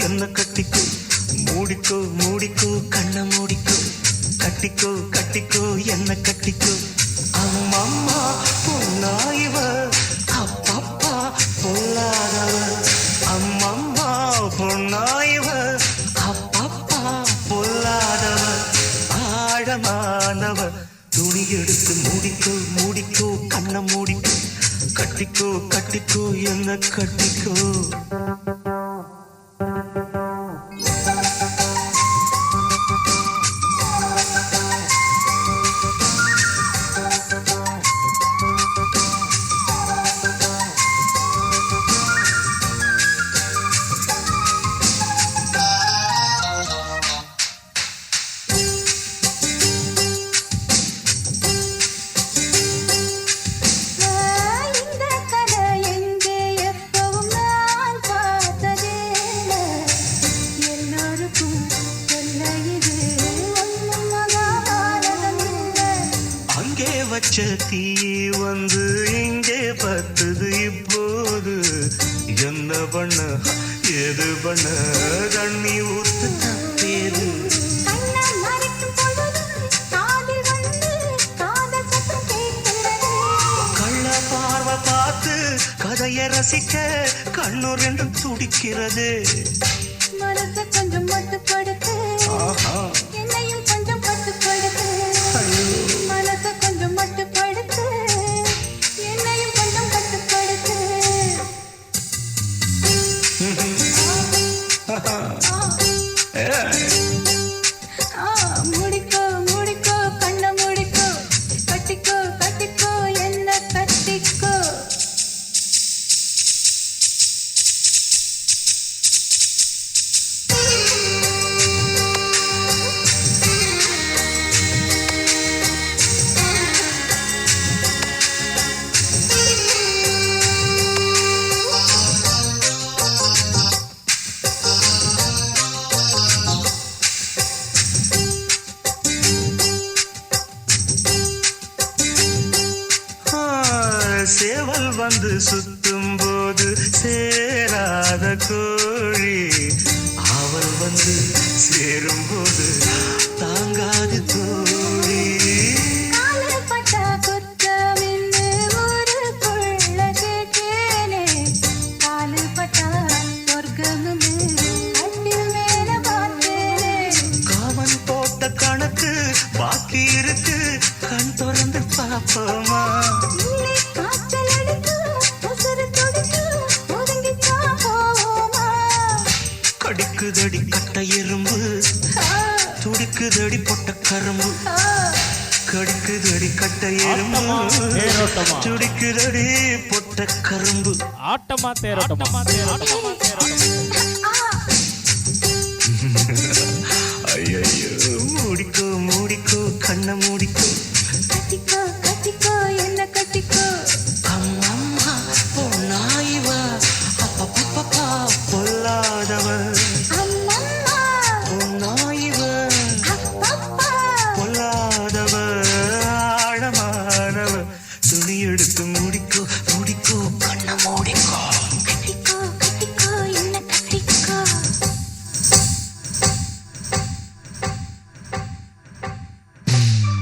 என்ன கட்டிக்கோ மூடிக்கோ மூடிக்கோ கண்ண மூடிக்கோ கட்டிக்கோ கட்டிக்கோ என்ன கட்டிக்கோ அம்மம்மா பொன்னாயிவ அப்பப்பா பொல்லாதவ அம்மம்மா பொன்னாயிவ அப்பப்பா பொல்லாதவ ஆழமானவ துணி எடுத்து மூடிக்கோ மூடிக்கோ கண்ண மூடிக்கோ கட்டிக்கோ கட்டிக்கோ என்ன கட்டிக்கோ வச்ச தீ வந்து இங்கே பத்துது இப்போது என்ன பண்ண ஏது பண்ண தண்ணி ஊத்து தப்பேது கள்ள பார்வை பார்த்து கதையை ரசிக்க கண்ணு ரெண்டும் துடிக்கிறது மனசை கொஞ்சம் மட்டுப்படுத்து என்னையும் கொஞ்சம் கட்டுப்படுத்து மனசை கொஞ்சம் மட்டுப்படுத்து என்னையும் கொஞ்சம் கட்டுப்படுத்து மூடிக்கோ மூடிக்கோ கண்ண மூடிக்கோ கட்டிக்கோ கட்டிக்கோ என்ன கட்டிக்கோ சேவல் வந்து சுத்தும் போது சேராத கோழி அவள் வந்து சேரும் போது தாங்காது தோழி காலப்பட்ட குற்றம் என்று ஊருக்குள்ள கேட்டேனே காலப்பட்ட சொர்க்கம் கட்டில் மேல பார்த்தேனே காவன் போட்ட கணக்கு பாக்கி இருக்கு கண் திறந்து பாப்போமா கடிக்குதடி கட்ட எறும்பு துடிக்குதடி பொட்ட கரும்பு கடிக்குதடி கட்ட எறும்பு துடிக்குதடி பொட்ட கரும்பு ஆட்டமா தேரோட்டமா